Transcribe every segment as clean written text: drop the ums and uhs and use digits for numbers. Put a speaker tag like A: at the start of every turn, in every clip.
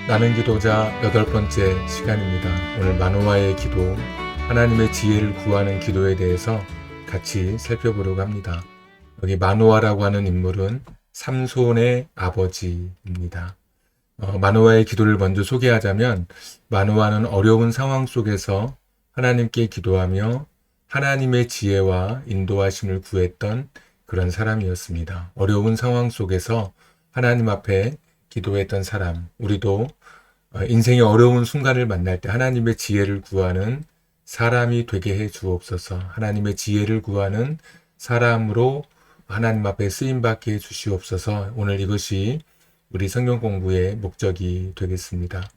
A: 나는 기도자 8번째 시간입니다. 오늘 마노아의 기도, 하나님의 지혜를 구하는 기도에 대해서 같이 살펴보려고 합니다. 여기 마노아라고 하는 인물은 삼손의 아버지입니다. 마노아의 기도를 먼저 소개하자면, 마노아는 어려운 상황 속에서 하나님께 기도하며 하나님의 지혜와 인도하심을 구했던 그런 사람이었습니다. 어려운 상황 속에서 하나님 앞에 기도했던 사람, 우리도 인생의 어려운 순간을 만날 때 하나님의 지혜를 구하는 사람이 되게 해 주옵소서. 하나님의 지혜를 구하는 사람으로 하나님 앞에 쓰임받게 해 주시옵소서. 오늘 이것이 우리 성경 공부의 목적이 되겠습니다.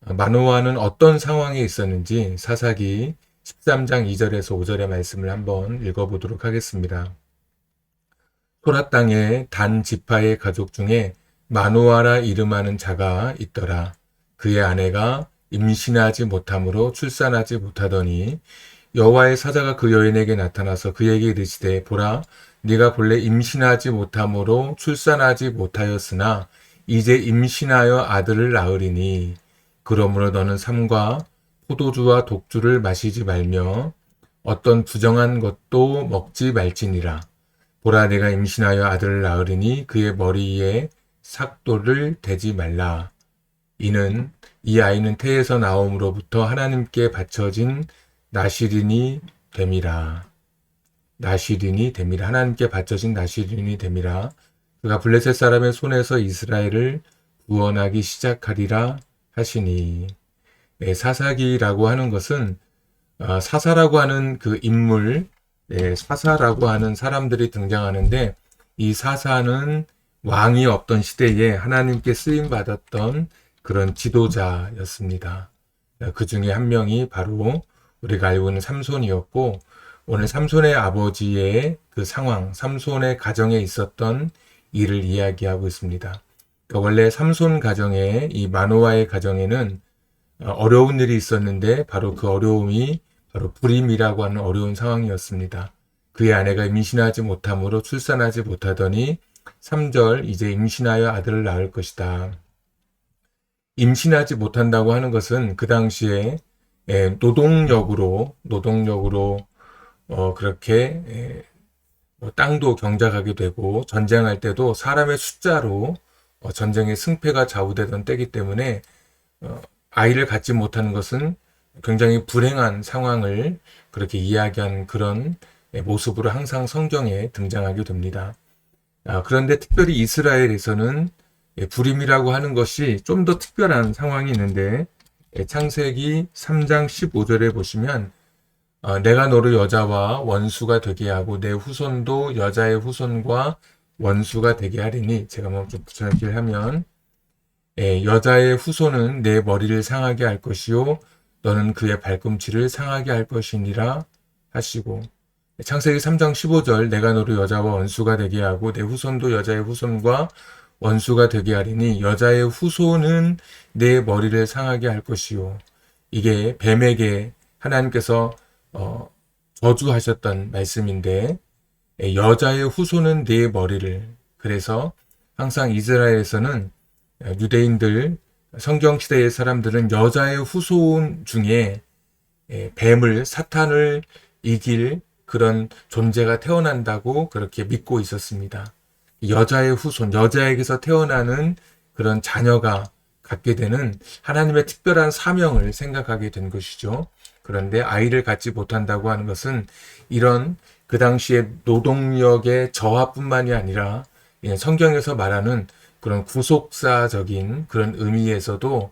A: 마노아는 어떤 상황에 있었는지 사사기 13장 2절에서 5절의 말씀을 한번 읽어보도록 하겠습니다. 소라 땅에 단 지파의 가족 중에 마노아라 이름하는 자가 있더라. 그의 아내가 임신하지 못함으로 출산하지 못하더니 여호와의 사자가 그 여인에게 나타나서 그에게 이르시되 보라, 네가 본래 임신하지 못함으로 출산하지 못하였으나 이제 임신하여 아들을 낳으리니 그러므로 너는 삼과 포도주와 독주를 마시지 말며 어떤 부정한 것도 먹지 말지니라. 보라, 내가 임신하여 아들을 낳으리니 그의 머리에 삭도를 대지 말라. 이는 이 아이는 태에서 나옴으로부터 하나님께 바쳐진 나시린이 됨이라. 나시린이 됨이라. 하나님께 바쳐진 나시린이 됨이라. 그가 블레셋 사람의 손에서 이스라엘을 구원하기 시작하리라 하시니. 사사기라고 하는 것은 사사라고 하는 그 인물, 사사라고 하는 사람들이 등장하는데, 이 사사는 왕이 없던 시대에 하나님께 쓰임받았던 그런 지도자였습니다. 그 중에 한 명이 바로 우리가 알고 있는 삼손이었고, 오늘 삼손의 아버지의 그 상황, 삼손의 가정에 있었던 일을 이야기하고 있습니다. 그러니까 원래 삼손 가정에, 이 마노아의 가정에는 어려운 일이 있었는데 바로 그 어려움이 바로 불임이라고 하는 어려운 상황이었습니다. 그의 아내가 임신하지 못함으로 출산하지 못하더니 3절, 이제 임신하여 아들을 낳을 것이다. 임신하지 못한다고 하는 것은 그 당시에 노동력으로 그렇게 땅도 경작하게 되고 전쟁할 때도 사람의 숫자로 전쟁의 승패가 좌우되던 때이기 때문에 아이를 갖지 못하는 것은 굉장히 불행한 상황을 그렇게 이야기한 그런 모습으로 항상 성경에 등장하게 됩니다. 그런데 특별히 이스라엘에서는 불임이라고 하는 것이 좀 더 특별한 상황이 있는데, 창세기 3장 15절에 보시면 내가 너를 여자와 원수가 되게 하고 내 후손도 여자의 후손과 원수가 되게 하리니, 제가 한번 좀 붙여넣기를 하면 여자의 후손은 내 머리를 상하게 할 것이요 너는 그의 발꿈치를 상하게 할 것이니라 하시고, 창세기 3장 15절 내가 너를 여자와 원수가 되게 하고 내 후손도 여자의 후손과 원수가 되게 하리니 여자의 후손은 내 머리를 상하게 할 것이요. 이게 뱀에게 하나님께서 저주하셨던 말씀인데, 여자의 후손은 내 머리를, 그래서 항상 이스라엘에서는 유대인들, 성경시대의 사람들은 여자의 후손 중에 뱀을, 사탄을 이길 그런 존재가 태어난다고 그렇게 믿고 있었습니다. 여자의 후손, 여자에게서 태어나는 그런 자녀가 갖게 되는 하나님의 특별한 사명을 생각하게 된 것이죠. 그런데 아이를 갖지 못한다고 하는 것은 이런 그 당시에 노동력의 저하뿐만이 아니라 성경에서 말하는 그런 구속사적인 그런 의미에서도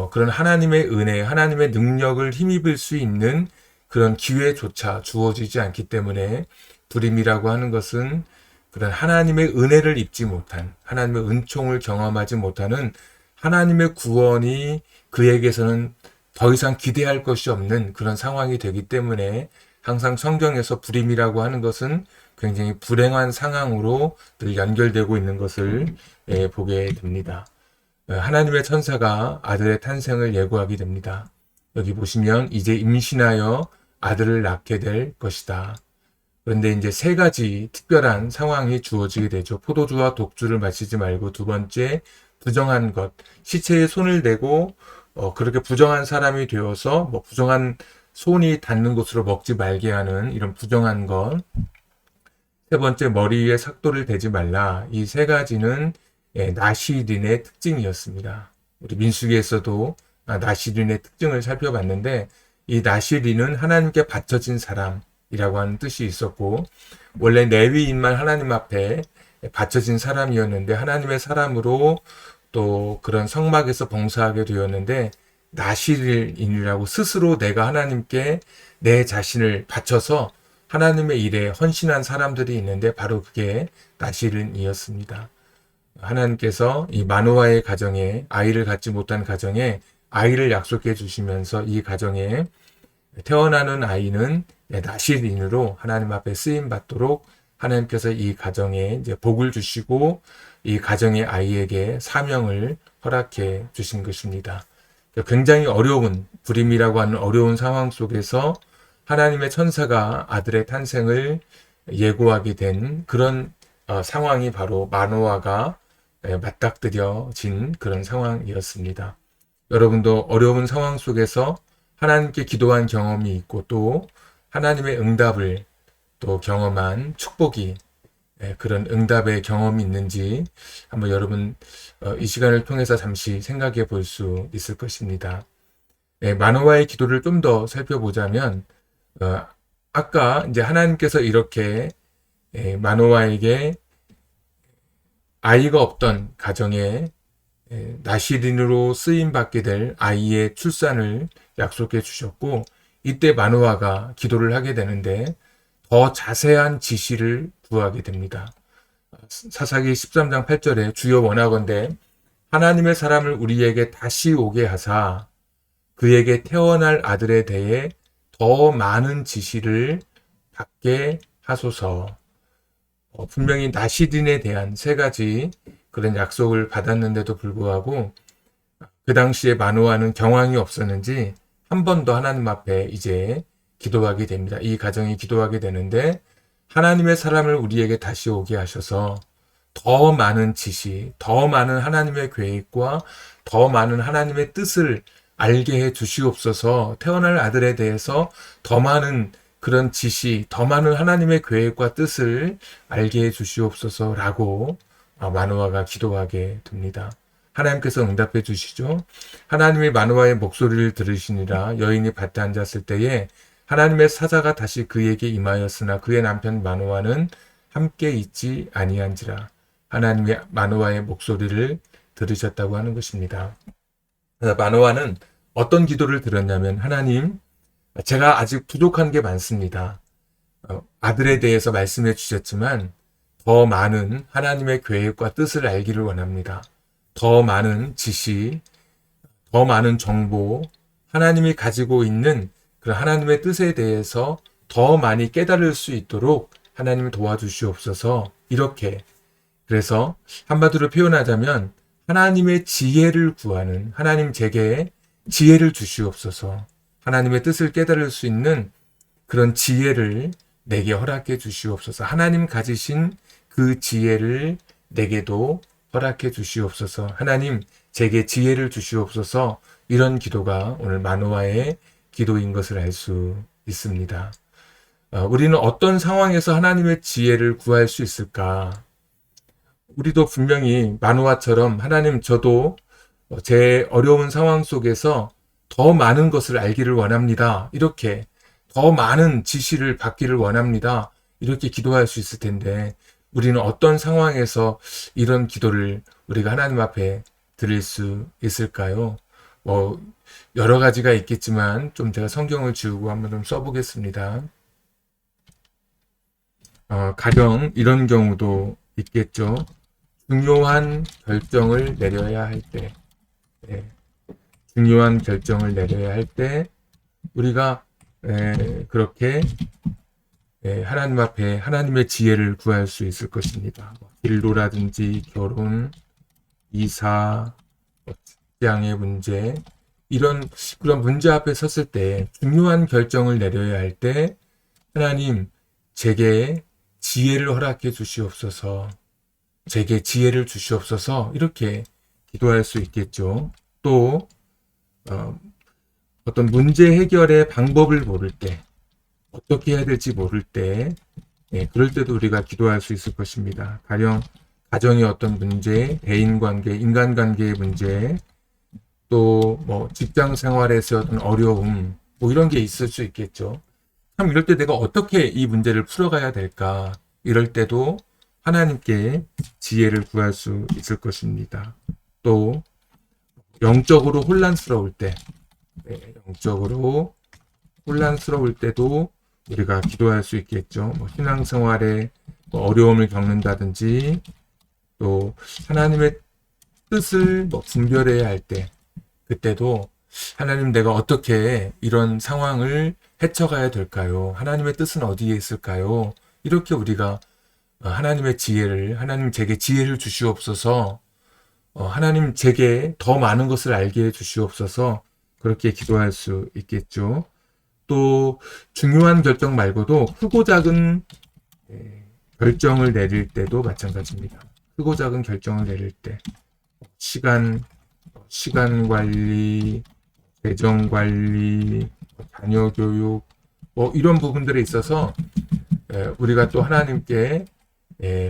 A: 그런 하나님의 은혜, 하나님의 능력을 힘입을 수 있는 그런 기회조차 주어지지 않기 때문에 불임이라고 하는 것은 그런 하나님의 은혜를 입지 못한, 하나님의 은총을 경험하지 못하는 하나님의 구원이 그에게서는 더 이상 기대할 것이 없는 그런 상황이 되기 때문에 항상 성경에서 불임이라고 하는 것은 굉장히 불행한 상황으로 늘 연결되고 있는 것을 보게 됩니다. 하나님의 천사가 아들의 탄생을 예고하게 됩니다. 여기 보시면 이제 임신하여 아들을 낳게 될 것이다. 그런데 이제 세 가지 특별한 상황이 주어지게 되죠. 포도주와 독주를 마시지 말고, 두 번째 부정한 것, 시체에 손을 대고 그렇게 부정한 사람이 되어서 뭐 부정한 손이 닿는 곳으로 먹지 말게 하는 이런 부정한 것. 세 번째, 머리에 삭도를 대지 말라. 이 세 가지는 나시린의 특징이었습니다. 우리 민수기에서도 나시린의 특징을 살펴봤는데, 이 나시린은 하나님께 바쳐진 사람이라고 하는 뜻이 있었고, 원래 레위인만 하나님 앞에 바쳐진 사람이었는데 하나님의 사람으로 또 그런 성막에서 봉사하게 되었는데, 나시린이라고 스스로 내가 하나님께 내 자신을 바쳐서 하나님의 일에 헌신한 사람들이 있는데 바로 그게 나시린이었습니다. 하나님께서 이 마노아의 가정에, 아이를 갖지 못한 가정에 아이를 약속해 주시면서 이 가정에 태어나는 아이는 나시린으로 하나님 앞에 쓰임 받도록 하나님께서 이 가정에 이제 복을 주시고 이 가정의 아이에게 사명을 허락해 주신 것입니다. 굉장히 어려운, 불임이라고 하는 어려운 상황 속에서 하나님의 천사가 아들의 탄생을 예고하게 된 그런 상황이 바로 마노아가 맞닥뜨려진 그런 상황이었습니다. 여러분도 어려운 상황 속에서 하나님께 기도한 경험이 있고 또 하나님의 응답을 또 경험한 축복이, 그런 응답의 경험이 있는지 한번 여러분 이 시간을 통해서 잠시 생각해 볼 수 있을 것입니다. 마노아의 기도를 좀 더 살펴보자면 아까 이제 하나님께서 이렇게 마노아에게 아이가 없던 가정에 나시린으로 쓰임받게 될 아이의 출산을 약속해 주셨고, 이때 마노아가 기도를 하게 되는데 더 자세한 지시를 구하게 됩니다. 사사기 13장 8절에 주여 원하건대 하나님의 사람을 우리에게 다시 오게 하사 그에게 태어날 아들에 대해 더 많은 지시를 받게 하소서. 분명히 나시린에 대한 세 가지 그런 약속을 받았는데도 불구하고 그 당시에 마노아는 경황이 없었는지 한 번 더 하나님 앞에 이제 기도하게 됩니다. 이 가정이 기도하게 되는데 하나님의 사람을 우리에게 다시 오게 하셔서 더 많은 지시, 더 많은 하나님의 계획과 더 많은 하나님의 뜻을 알게 해 주시옵소서. 태어날 아들에 대해서 더 많은 그런 지시, 더 많은 하나님의 계획과 뜻을 알게 해 주시옵소서라고 마노아가 기도하게 됩니다. 하나님께서 응답해 주시죠. 하나님이 마노아의 목소리를 들으시니라. 여인이 밭에 앉았을 때에 하나님의 사자가 다시 그에게 임하였으나 그의 남편 마노아는 함께 있지 아니한지라. 하나님이 마노아의 목소리를 들으셨다고 하는 것입니다. 마노아는 어떤 기도를 드렸냐면, 하나님, 제가 아직 부족한 게 많습니다. 아들에 대해서 말씀해 주셨지만 더 많은 하나님의 계획과 뜻을 알기를 원합니다. 더 많은 지시, 더 많은 정보, 하나님이 가지고 있는 그 하나님의 뜻에 대해서 더 많이 깨달을 수 있도록 하나님을 도와주시옵소서. 이렇게, 그래서 한마디로 표현하자면 하나님의 지혜를 구하는, 하나님 제게 지혜를 주시옵소서. 하나님의 뜻을 깨달을 수 있는 그런 지혜를 내게 허락해 주시옵소서. 하나님 가지신 그 지혜를 내게도 허락해 주시옵소서. 하나님 제게 지혜를 주시옵소서. 이런 기도가 오늘 마노아의 기도인 것을 알 수 있습니다. 우리는 어떤 상황에서 하나님의 지혜를 구할 수 있을까? 우리도 분명히 마노아처럼 하나님, 저도 제 어려운 상황 속에서 더 많은 것을 알기를 원합니다. 이렇게 더 많은 지시를 받기를 원합니다. 이렇게 기도할 수 있을 텐데 우리는 어떤 상황에서 이런 기도를 우리가 하나님 앞에 드릴 수 있을까요? 여러 가지가 있겠지만 좀 제가 성경을 지우고 한번 좀 써보겠습니다. 가령 이런 경우도 있겠죠. 중요한 결정을 내려야 할 때, 중요한 결정을 내려야 할 때 우리가 그렇게 하나님 앞에 하나님의 지혜를 구할 수 있을 것입니다. 진로라든지 결혼, 이사, 직장의 문제, 이런 그런 문제 앞에 섰을 때 중요한 결정을 내려야 할 때 하나님 제게 지혜를 허락해 주시옵소서. 제게 지혜를 주시옵소서. 이렇게 기도할 수 있겠죠. 또 어떤 문제 해결의 방법을 모를 때, 어떻게 해야 될지 모를 때, 그럴 때도 우리가 기도할 수 있을 것입니다. 가령 가정의 어떤 문제, 대인관계, 인간관계의 문제, 또 뭐 직장 생활에서 어떤 어려움, 뭐 이런 게 있을 수 있겠죠. 참 이럴 때 내가 어떻게 이 문제를 풀어가야 될까? 이럴 때도 하나님께 지혜를 구할 수 있을 것입니다. 또 영적으로 혼란스러울 때, 영적으로 혼란스러울 때도 우리가 기도할 수 있겠죠. 뭐 신앙생활에 뭐 어려움을 겪는다든지, 또 하나님의 뜻을 뭐 분별해야 할 때, 그때도 하나님, 내가 어떻게 이런 상황을 헤쳐가야 될까요? 하나님의 뜻은 어디에 있을까요? 이렇게 우리가 하나님의 지혜를, 하나님 제게 지혜를 주시옵소서, 하나님 제게 더 많은 것을 알게 해 주시옵소서, 그렇게 기도할 수 있겠죠. 또 중요한 결정 말고도 크고 작은 결정을 내릴 때도 마찬가지입니다. 크고 작은 결정을 내릴 때 시간 관리, 재정 관리, 자녀 교육, 뭐 이런 부분들에 있어서 우리가 또 하나님께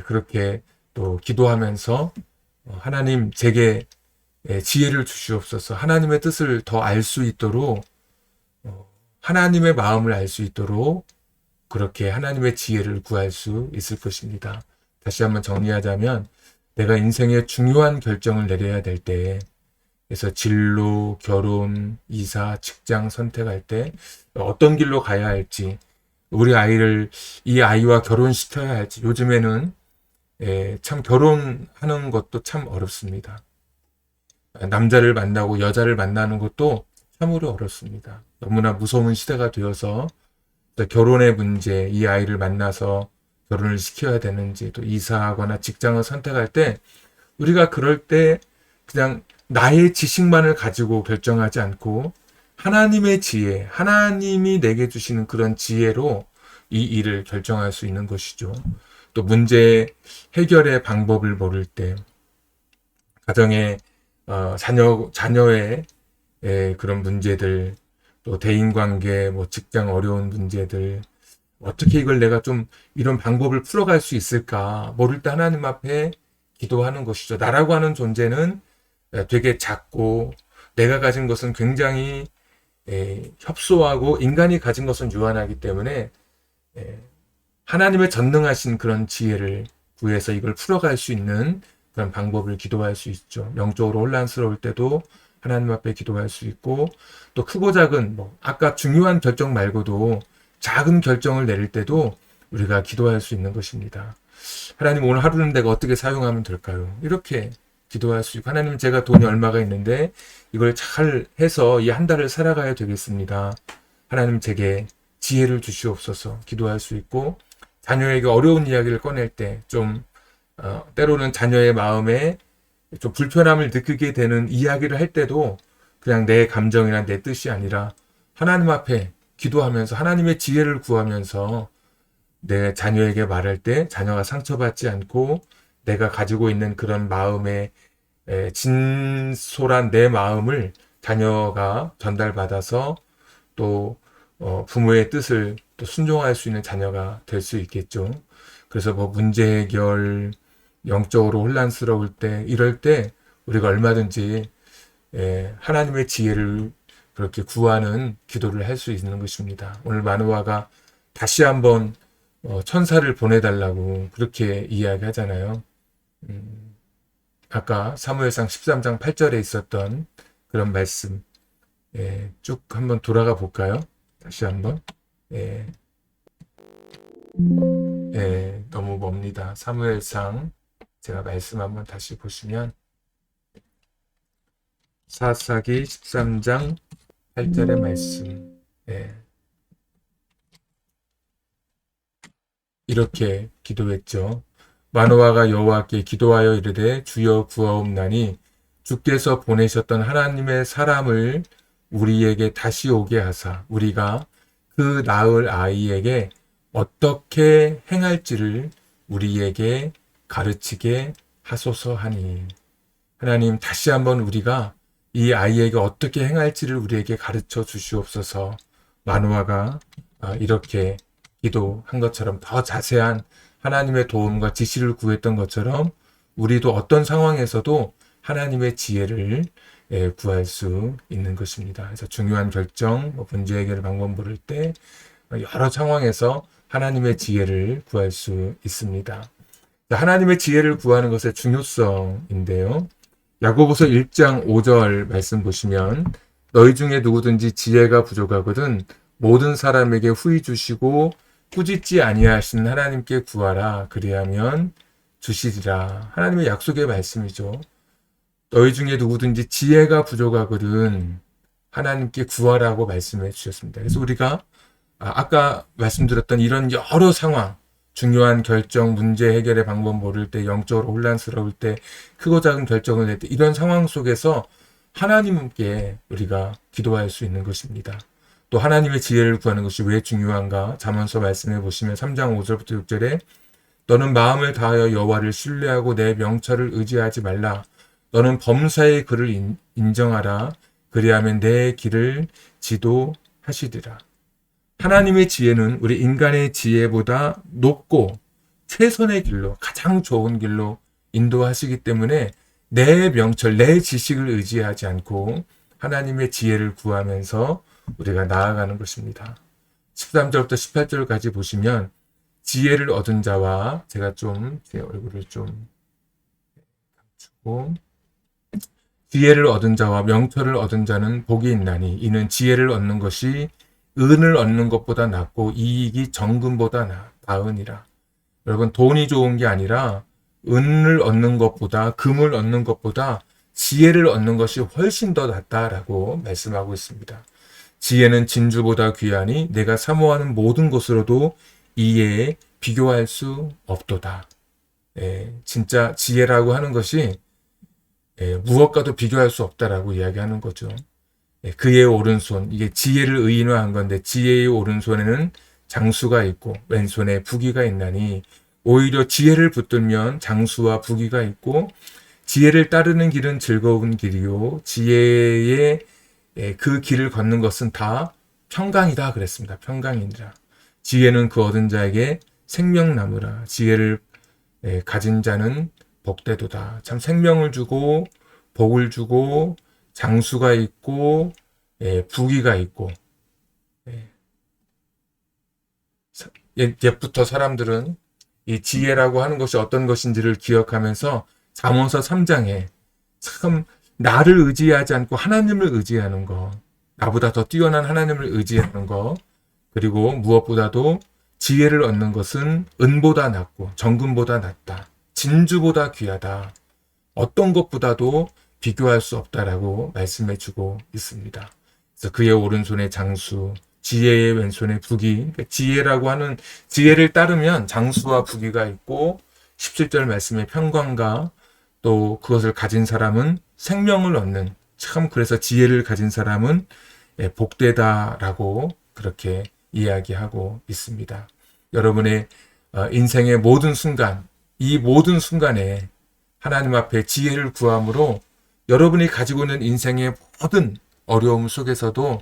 A: 그렇게 또 기도하면서 하나님 제게 지혜를 주시옵소서, 하나님의 뜻을 더 알 수 있도록, 하나님의 마음을 알 수 있도록 그렇게 하나님의 지혜를 구할 수 있을 것입니다. 다시 한번 정리하자면, 내가 인생의 중요한 결정을 내려야 될 때, 그래서 진로, 결혼, 이사, 직장 선택할 때 어떤 길로 가야 할지, 우리 아이를 이 아이와 결혼시켜야 할지, 요즘에는 참 결혼하는 것도 참 어렵습니다. 남자를 만나고 여자를 만나는 것도 참으로 어렵습니다. 너무나 무서운 시대가 되어서 결혼의 문제, 이 아이를 만나서 결혼을 시켜야 되는지, 또 이사하거나 직장을 선택할 때 우리가 그럴 때 그냥 나의 지식만을 가지고 결정하지 않고 하나님의 지혜, 하나님이 내게 주시는 그런 지혜로 이 일을 결정할 수 있는 것이죠. 또 문제 해결의 방법을 모를 때, 가정의 자녀의 그런 문제들, 또 대인관계, 뭐 직장 어려운 문제들, 어떻게 이걸 내가 좀 이런 방법을 풀어갈 수 있을까 모를 때 하나님 앞에 기도하는 것이죠. 나라고 하는 존재는 되게 작고, 내가 가진 것은 굉장히 협소하고, 인간이 가진 것은 유한하기 때문에 하나님의 전능하신 그런 지혜를 구해서 이걸 풀어갈 수 있는 그런 방법을 기도할 수 있죠. 영적으로 혼란스러울 때도 하나님 앞에 기도할 수 있고, 또 크고 작은, 아까 중요한 결정 말고도 작은 결정을 내릴 때도 우리가 기도할 수 있는 것입니다. 하나님, 오늘 하루는 내가 어떻게 사용하면 될까요? 이렇게 기도할 수 있고, 하나님, 제가 돈이 얼마가 있는데 이걸 잘 해서 이 한 달을 살아가야 되겠습니다. 하나님, 제게 지혜를 주시옵소서 기도할 수 있고, 자녀에게 어려운 이야기를 꺼낼 때 좀 때로는 자녀의 마음에 좀 불편함을 느끼게 되는 이야기를 할 때도 그냥 내 감정이나 내 뜻이 아니라 하나님 앞에 기도하면서 하나님의 지혜를 구하면서 내 자녀에게 말할 때 자녀가 상처받지 않고, 내가 가지고 있는 그런 마음의 진솔한 내 마음을 자녀가 전달받아서 또 부모의 뜻을 또 순종할 수 있는 자녀가 될 수 있겠죠. 그래서 문제 해결, 영적으로 혼란스러울 때, 이럴 때 우리가 얼마든지 하나님의 지혜를 그렇게 구하는 기도를 할 수 있는 것입니다. 오늘 마누아가 다시 한번 천사를 보내달라고 그렇게 이야기하잖아요. 아까 사무엘상 13장 8절에 있었던 그런 말씀, 쭉 한번 돌아가 볼까요? 다시 한번. 너무 멉니다. 사무엘상, 제가 말씀 한번 다시 보시면 사사기 13장 8절의 말씀, 이렇게 기도했죠. 마노아가 여호와께 기도하여 이르되, 주여 구하옵나니 주께서 보내셨던 하나님의 사람을 우리에게 다시 오게 하사 우리가 그 낳을 아이에게 어떻게 행할지를 우리에게 가르치게 하소서 하니. 하나님 다시 한번 우리가 이 아이에게 어떻게 행할지를 우리에게 가르쳐 주시옵소서. 마누아가 이렇게 기도한 것처럼 더 자세한 하나님의 도움과 지시를 구했던 것처럼 우리도 어떤 상황에서도 하나님의 지혜를 구할 수 있는 것입니다. 그래서 중요한 결정, 문제 해결 방법 모를 때 여러 상황에서 하나님의 지혜를 구할 수 있습니다. 하나님의 지혜를 구하는 것의 중요성인데요. 야고보서 1장 5절 말씀 보시면 너희 중에 누구든지 지혜가 부족하거든 모든 사람에게 후히 주시고 꾸짖지 아니하신 하나님께 구하라 그리하면 주시리라. 하나님의 약속의 말씀이죠. 너희 중에 누구든지 지혜가 부족하거든 하나님께 구하라고 말씀해 주셨습니다. 그래서 우리가 아까 말씀드렸던 이런 여러 상황, 중요한 결정, 문제 해결의 방법 모를 때, 영적으로 혼란스러울 때, 크고 작은 결정을 낼 때 이런 상황 속에서 하나님께 우리가 기도할 수 있는 것입니다. 또 하나님의 지혜를 구하는 것이 왜 중요한가? 잠언서 말씀해 보시면 3장 5절부터 6절에 너는 마음을 다하여 여호와를 신뢰하고 내 명철을 의지하지 말라. 너는 범사의 그를 인정하라. 그리하면 내 길을 지도하시리라. 하나님의 지혜는 우리 인간의 지혜보다 높고 최선의 길로, 가장 좋은 길로 인도하시기 때문에 내 명철, 내 지식을 의지하지 않고 하나님의 지혜를 구하면서 우리가 나아가는 것입니다. 13절부터 18절까지 보시면 지혜를 얻은 자와 제가 좀 제 얼굴을 좀 감추고 지혜를 얻은 자와 명철을 얻은 자는 복이 있나니 이는 지혜를 얻는 것이 은을 얻는 것보다 낫고 이익이 정금보다 나으니라. 여러분 돈이 좋은 게 아니라 은을 얻는 것보다 금을 얻는 것보다 지혜를 얻는 것이 훨씬 더 낫다라고 말씀하고 있습니다. 지혜는 진주보다 귀하니 내가 사모하는 모든 것으로도 이에 비교할 수 없도다. 진짜 지혜라고 하는 것이 무엇과도 비교할 수 없다라고 이야기하는 거죠. 그의 오른손, 이게 지혜를 의인화한 건데 지혜의 오른손에는 장수가 있고 왼손에 부귀가 있나니 오히려 지혜를 붙들면 장수와 부귀가 있고 지혜를 따르는 길은 즐거운 길이요 지혜의 그 길을 걷는 것은 다 평강이다 그랬습니다. 평강이니라. 지혜는 그 얻은 자에게 생명나무라. 지혜를 가진 자는 복되도다. 참 생명을 주고 복을 주고 장수가 있고 부귀가 있고 옛부터 사람들은 이 지혜라고 하는 것이 어떤 것인지를 기억하면서 잠언서 3장에 참 나를 의지하지 않고 하나님을 의지하는 것, 나보다 더 뛰어난 하나님을 의지하는 것, 그리고 무엇보다도 지혜를 얻는 것은 은보다 낫고 정금보다 낫다. 진주보다 귀하다. 어떤 것보다도 비교할 수 없다라고 말씀해 주고 있습니다. 그래서 그의 오른손에 장수, 지혜의 왼손에 부귀, 그러니까 지혜라고 하는 지혜를 따르면 장수와 부귀가 있고 17절 말씀에 평강과 또 그것을 가진 사람은 생명을 얻는 참 그래서 지혜를 가진 사람은 복되다라고 그렇게 이야기하고 있습니다. 여러분의 인생의 모든 순간, 이 모든 순간에 하나님 앞에 지혜를 구함으로 여러분이 가지고 있는 인생의 모든 어려움 속에서도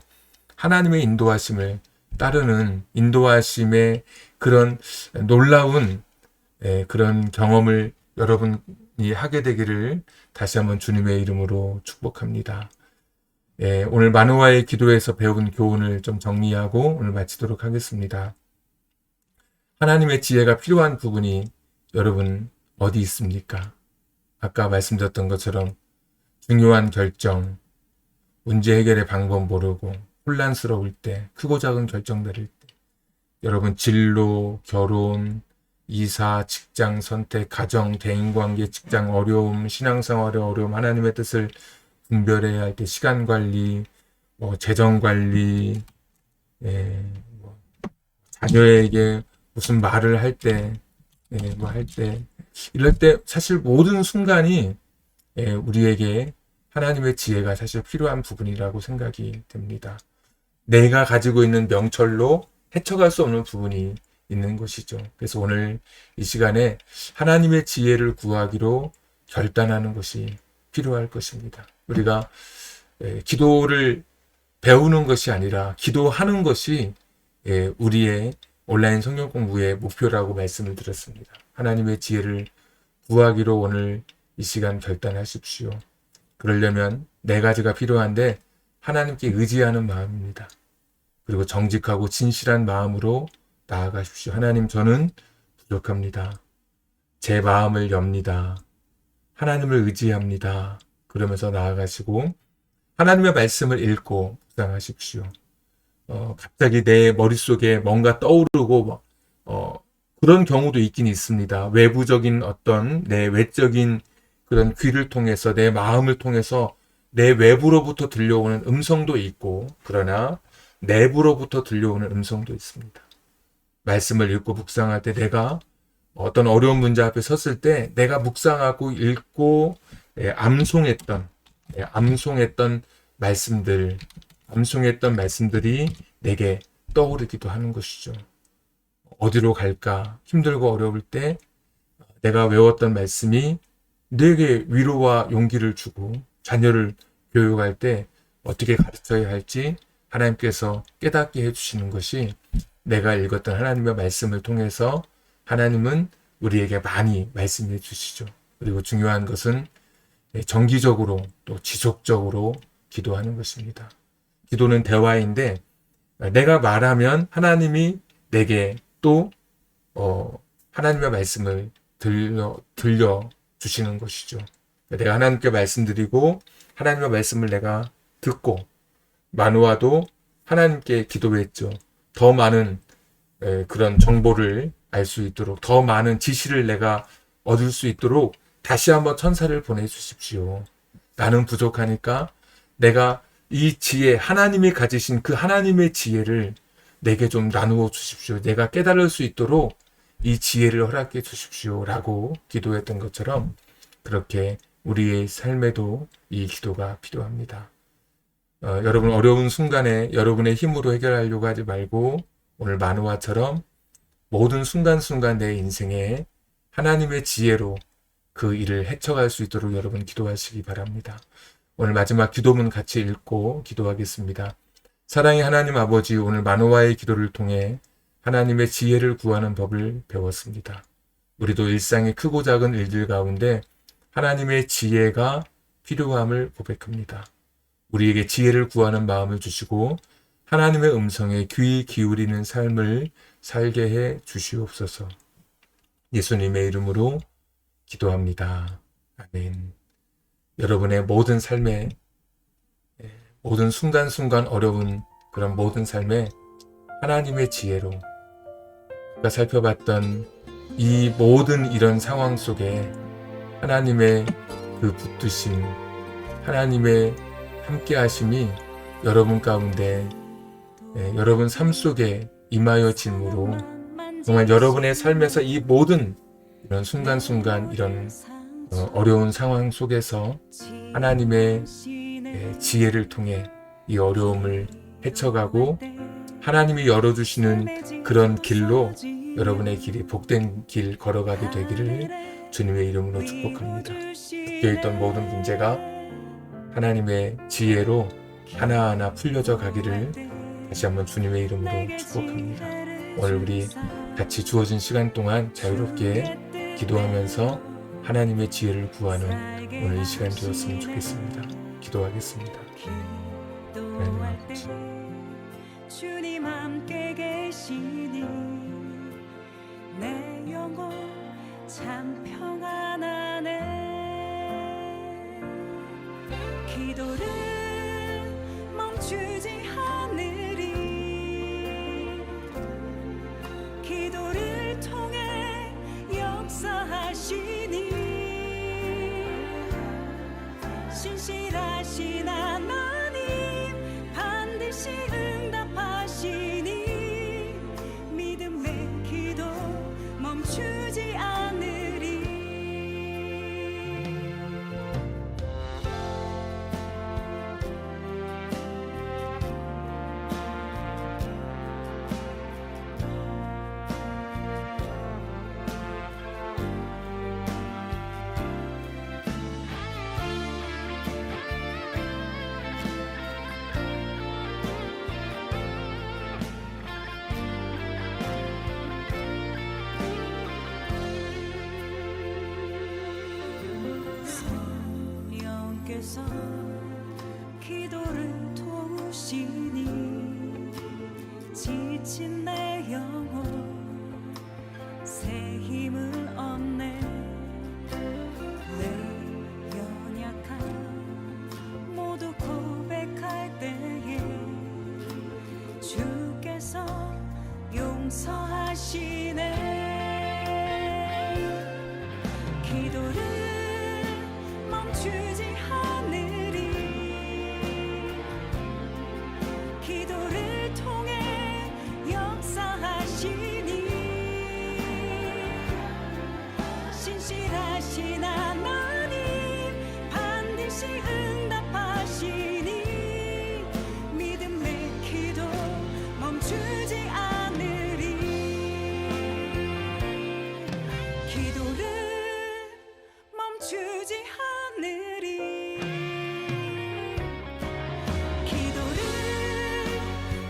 A: 하나님의 인도하심을 따르는 인도하심의 그런 놀라운 그런 경험을 여러분이 하게 되기를 다시 한번 주님의 이름으로 축복합니다. 오늘 마누아의 기도에서 배운 교훈을 좀 정리하고 오늘 마치도록 하겠습니다. 하나님의 지혜가 필요한 부분이 여러분 어디 있습니까? 아까 말씀드렸던 것처럼 중요한 결정, 문제 해결의 방법 모르고 혼란스러울 때, 크고 작은 결정 내릴 때, 여러분 진로, 결혼, 이사, 직장 선택, 가정, 대인관계, 직장 어려움, 신앙생활의 어려움, 하나님의 뜻을 분별해야 할 때 시간 관리, 재정 관리, 자녀에게 무슨 말을 할 때, 이럴 때 사실 모든 순간이 우리에게 하나님의 지혜가 사실 필요한 부분이라고 생각이 됩니다. 내가 가지고 있는 명철로 헤쳐갈 수 없는 부분이 있는 것이죠. 그래서 오늘 이 시간에 하나님의 지혜를 구하기로 결단하는 것이 필요할 것입니다. 우리가 기도를 배우는 것이 아니라 기도하는 것이 우리의 온라인 성경 공부의 목표라고 말씀을 드렸습니다. 하나님의 지혜를 구하기로 오늘 이 시간 결단하십시오. 그러려면 네 가지가 필요한데 하나님께 의지하는 마음입니다. 그리고 정직하고 진실한 마음으로 나아가십시오. 하나님, 저는 부족합니다. 제 마음을 엽니다. 하나님을 의지합니다. 그러면서 나아가시고 하나님의 말씀을 읽고 묵상하십시오. 갑자기 내 머릿속에 뭔가 떠오르고 그런 경우도 있긴 있습니다. 외부적인 어떤 내 외적인 그런 귀를 통해서 내 마음을 통해서 내 외부로부터 들려오는 음성도 있고, 그러나 내부로부터 들려오는 음성도 있습니다. 말씀을 읽고 묵상할 때 내가 어떤 어려운 문제 앞에 섰을 때 내가 묵상하고 읽고 암송했던 말씀들이 내게 떠오르기도 하는 것이죠. 어디로 갈까? 힘들고 어려울 때 내가 외웠던 말씀이 내게 위로와 용기를 주고 자녀를 교육할 때 어떻게 가르쳐야 할지 하나님께서 깨닫게 해주시는 것이 내가 읽었던 하나님의 말씀을 통해서 하나님은 우리에게 많이 말씀해 주시죠. 그리고 중요한 것은 정기적으로 또 지속적으로 기도하는 것입니다. 기도는 대화인데 내가 말하면 하나님이 내게 또 하나님의 말씀을 들려 주시는 것이죠. 내가 하나님께 말씀드리고 하나님의 말씀을 내가 듣고 마누아도 하나님께 기도했죠. 더 많은 그런 정보를 알 수 있도록, 더 많은 지시를 내가 얻을 수 있도록 다시 한번 천사를 보내주십시오. 나는 부족하니까 내가 이 지혜, 하나님이 가지신 그 하나님의 지혜를 내게 좀 나누어 주십시오. 내가 깨달을 수 있도록 이 지혜를 허락해 주십시오. 라고 기도했던 것처럼 그렇게 우리의 삶에도 이 기도가 필요합니다. 여러분 어려운 순간에 여러분의 힘으로 해결하려고 하지 말고 오늘 마누아처럼 모든 순간순간 내 인생에 하나님의 지혜로 그 일을 헤쳐갈 수 있도록 여러분 기도하시기 바랍니다. 오늘 마지막 기도문 같이 읽고 기도하겠습니다. 사랑의 하나님 아버지, 오늘 마누아의 기도를 통해 하나님의 지혜를 구하는 법을 배웠습니다. 우리도 일상의 크고 작은 일들 가운데 하나님의 지혜가 필요함을 고백합니다. 우리에게 지혜를 구하는 마음을 주시고 하나님의 음성에 귀 기울이는 삶을 살게 해 주시옵소서. 예수님의 이름으로 기도합니다. 아멘. 여러분의 모든 삶에, 모든 순간순간 어려운 그런 모든 삶에 하나님의 지혜로 우리가 살펴봤던 이 모든 이런 상황 속에 하나님의 그 붙드심, 하나님의 함께 하심이 여러분 가운데, 여러분 삶 속에 임하여짐으로 정말 여러분의 삶에서 이 모든 이런 순간순간 이런 어려운 상황 속에서 하나님의 지혜를 통해 이 어려움을 헤쳐가고 하나님이 열어주시는 그런 길로 여러분의 길이 복된 길 걸어가게 되기를 주님의 이름으로 축복합니다. 묶여있던 모든 문제가 하나님의 지혜로 하나하나 풀려져 가기를 다시 한번 주님의 이름으로 축복합니다. 오늘 우리 같이 주어진 시간 동안 자유롭게 기도하면서 하나님의 지혜를 구하는 오늘 이 시간 되었으면 좋겠습니다. 기도하겠습니다. 하나님 아버지,
B: 주님 함께 계시니 내 영혼 참 평안하네. 기도를 멈추지 않으리. 기도를 통해 역사하시니 신실하신 하나님 반드시 응답하시니 믿음의 기도 멈추지 않으리. 주께서 기도를 도우시니 지친 내 영혼 새 힘을 얻네. 내 연약함 모두 고백할 때에 주께서 용서하시네. 기도를 멈추지 않으리. 기도를 통해 역사하시니 신실하신 하나님 반드시 응답하시니 믿음의 기도 멈추지 않으리. 기도를 멈추지 않으리. 기도를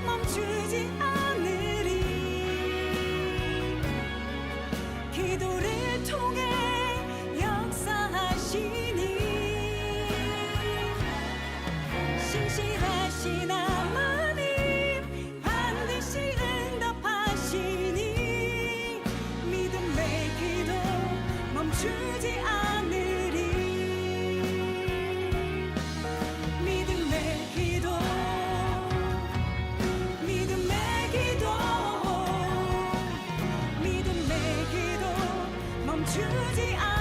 B: 멈추지 않으리. 기도를 통해 역사하시니 신실하신 하나님 반드시 응답하시니 믿음의 기도 멈추지 않으리. 믿음의 기도 믿음의 기도 믿음의 기도 멈추지 않으리.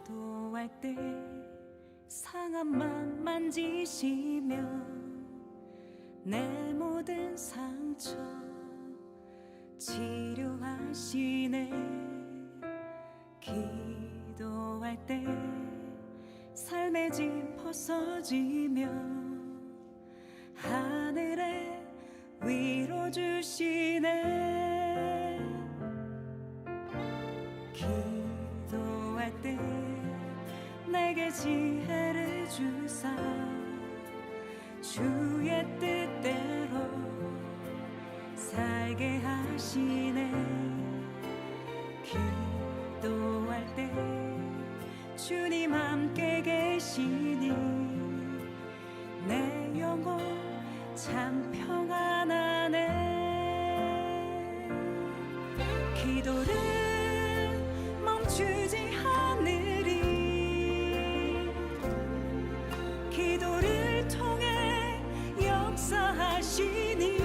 B: 기도할 때 상한 맘 만지시며 내 모든 상처 치료하시네. 기도할 때 삶의 짐 벗어지며 하늘에 위로 주시네. 기도할 때 내게 지혜를 주사 주의 뜻대로 살게 하시네. 기도할 때 주님 함께 계시니 내 영혼 참 평안하네. 기도를 멈추지 않으리. 기도를 통해 역사하시니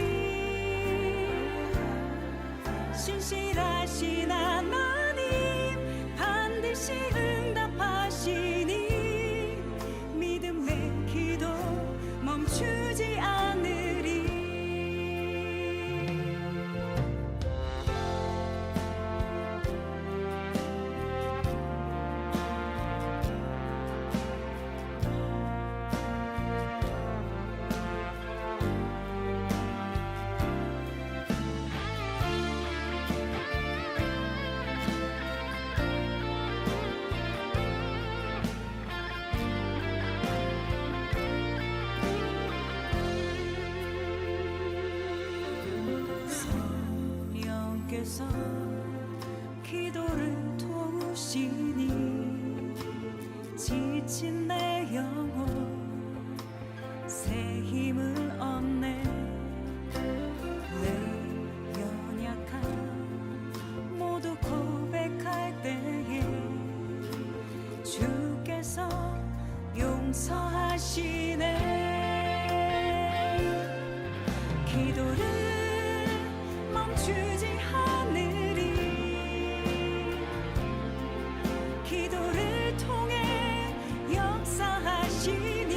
B: 신실하신 하나님 반드시 응답하시니 믿음의 기도 멈추지 않으리. 성령께서 기도를 도우시니 지친 내 영혼 새 힘을 얻네. 내 연약함 모두 고백할 때에 주께서 용서하시네. 기도를 멈추지 않으리 기도를 통해 역사하시니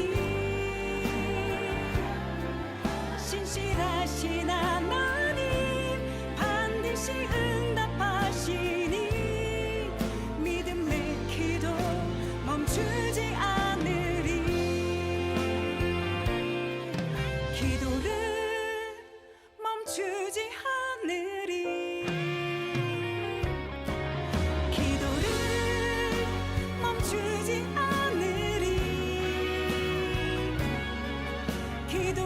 B: 신실하신 하나님 반드시 응답하시니 믿음의 기도 멈추지 않으리 기도를 멈추지 않으리 기도를 멈추지 않으리 기도